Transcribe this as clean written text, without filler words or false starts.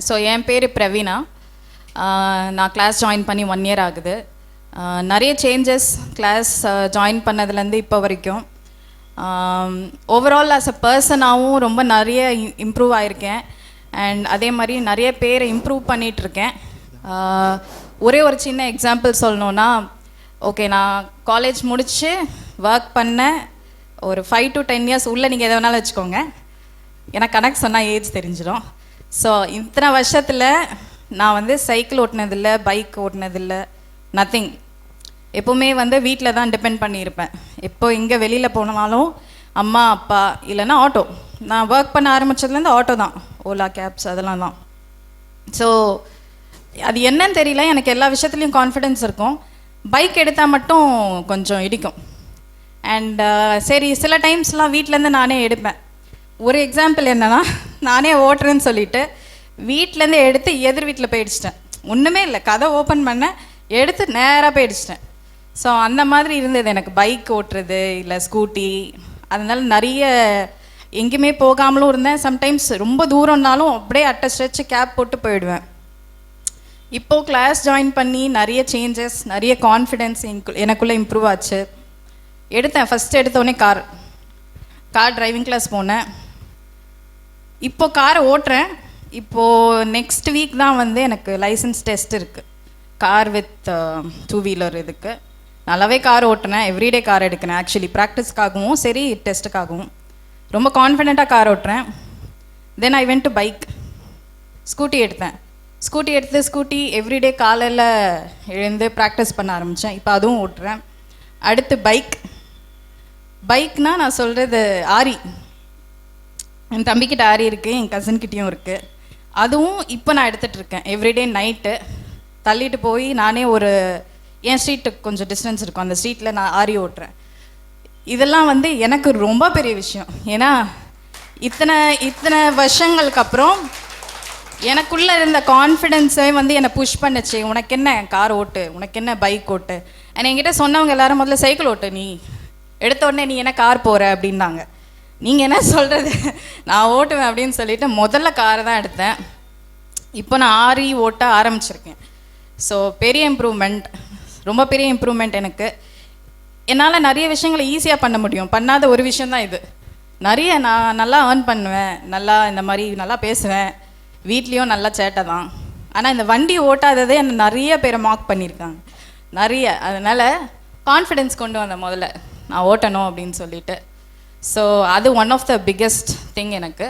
So என் பேர் பிரவீனா. நான் class join பண்ணி 1 இயர் ஆகுது. நிறைய சேஞ்சஸ் கிளாஸ் ஜாயின் பண்ணதுலேருந்து இப்போ வரைக்கும். ஓவரால் ஆஸ் அ பர்சனாகவும் ரொம்ப நிறைய இம்ப்ரூவ் ஆகிருக்கேன். அண்ட் அதே மாதிரி நிறைய பேரை இம்ப்ரூவ் பண்ணிகிட்ருக்கேன். ஒரே ஒரு சின்ன எக்ஸாம்பிள் சொல்லணுன்னா, ஓகே, நான் காலேஜ் முடித்து ஒர்க் பண்ண ஒரு 5 to 10 இயர்ஸ் உள்ளே நீங்கள் எதை வேணாலும் வச்சுக்கோங்க, எனக்கு கணக்கு சொன்னால் ஏஜ் தெரிஞ்சிடும். ஸோ இத்தனை வருஷத்தில் நான் சைக்கிள் ஓட்டினதில்லை, பைக் ஓட்டினதில்லை, நத்திங். எப்போவுமே வீட்டில் தான் டிபெண்ட் பண்ணியிருப்பேன். எப்போ இங்கே வெளியில் போனாலும் அம்மா அப்பா இல்லைன்னா ஆட்டோ. நான் ஒர்க் பண்ண ஆரம்பித்ததுலேருந்து ஆட்டோ தான், ஓலா கேப்ஸ் அதெல்லாம் தான். ஸோ அது என்னன்னு தெரியல, எனக்கு எல்லா விஷயத்துலேயும் கான்ஃபிடென்ஸ் இருக்கும். பைக் எடுத்தால் மட்டும் கொஞ்சம் இடிக்கும். அண்ட் சரி, சில டைம்ஸ்லாம் வீட்டிலேருந்து நானே எடுப்பேன். ஒரு எக்ஸாம்பிள் என்னென்னா, நானே ஓட்டுறேன்னு சொல்லிவிட்டு வீட்டிலேருந்து எடுத்து எதிர் வீட்டில் போயிடுச்சிட்டேன். ஒன்றுமே இல்லை, கதை ஓப்பன் பண்ணேன், எடுத்து நேராக போயிடுச்சிட்டேன். ஸோ அந்த மாதிரி இருந்தது எனக்கு பைக் ஓட்டுறது இல்லை ஸ்கூட்டி. அதனால நிறைய எங்கேயுமே போகாமலும் இருந்தேன். சம்டைம்ஸ் ரொம்ப தூரம்னாலும் அப்படியே அட்டை ஸ்ட்ரெச்சு கேப் போட்டு போயிடுவேன். இப்போது கிளாஸ் ஜாயின் பண்ணி நிறைய சேஞ்சஸ், நிறைய கான்ஃபிடென்ஸ் எனக்குள்ளே இம்ப்ரூவ் ஆச்சு. எடுத்தேன், ஃபஸ்ட்டு எடுத்தோடனே கார் டிரைவிங் கிளாஸ் போனேன். இப்போது காரை ஓட்டுறேன். இப்போது நெக்ஸ்ட் வீக் தான் எனக்கு லைசன்ஸ் டெஸ்ட் இருக்குது, கார் வித் 2 வீலர். இதுக்கு நல்லாவே கார் ஓட்டினேன், எவ்ரிடே கார் எடுக்கிறேன். ஆக்சுவலி ப்ராக்டிஸ்க்காகவும் சரி டெஸ்ட்டுக்காகவும் ரொம்ப கான்ஃபிடெண்ட்டாக கார் ஓட்டுறேன். Then I went to bike. Scooty எடுத்தேன். ஸ்கூட்டி எவ்ரிடே காலையில் எழுந்து ப்ராக்டிஸ் பண்ண ஆரம்பித்தேன். இப்போ அதுவும் ஓட்டுறேன். அடுத்து பைக்னால் நான் சொல்கிறது ஆரி. என் தம்பிக்கிட்ட ஆரி இருக்குது, என் கசின்கிட்டையும் இருக்குது. அதுவும் இப்போ நான் எடுத்துகிட்ருக்கேன். எவ்ரிடே நைட்டு தள்ளிட்டு போய் நானே என் ஸ்ட்ரீட்டுக்கு கொஞ்சம் டிஸ்டன்ஸ் இருக்கும், அந்த ஸ்ட்ரீட்டில் நான் ஆரி ஓட்டுறேன். இதெல்லாம் எனக்கு ரொம்ப பெரிய விஷயம். ஏன்னா இத்தனை வருஷங்களுக்கு அப்புறம் எனக்குள்ளே இருந்த கான்ஃபிடென்ஸை என்னை புஷ் பண்ணுச்சு. உனக்கு என்ன கார் ஓட்டு, உனக்கு என்ன பைக் ஓட்டு. ஆனால் என்கிட்ட சொன்னவங்க எல்லாரும் முதல்ல சைக்கிள் ஓட்டு, நீ எடுத்த உடனே நீ என்ன கார் போகிற அப்படின்னாங்க. நீங்கள் என்ன சொல்கிறது, நான் ஓட்டுவேன் அப்படின்னு சொல்லிவிட்டு முதல்ல காரை தான் எடுத்தேன். இப்போ நான் ஆரி ஓட்ட ஆரம்பிச்சிருக்கேன். ஸோ பெரிய இம்ப்ரூவ்மெண்ட், ரொம்ப பெரிய இம்ப்ரூவ்மெண்ட் எனக்கு. என்னால் நிறைய விஷயங்களை ஈஸியாக பண்ண முடியும். பண்ணாத ஒரு விஷயந்தான் இது. நிறைய நான் நல்லா ஏர்ன் பண்ணுவேன், நல்லா இந்த மாதிரி நல்லா பேசுவேன், வீட்லேயும் நல்லா சேட்டை தான். ஆனால் இந்த வண்டி ஓட்டாததே என்னை நிறைய பேரை மார்க் பண்ணியிருக்காங்க, நிறைய. அதனால் கான்ஃபிடென்ஸ் கொண்டு வந்தேன் முதல்ல, நான் ஓட்டணும் அப்படின்னு சொல்லிட்டு. ஸோ அது one of the biggest thing எனக்கு.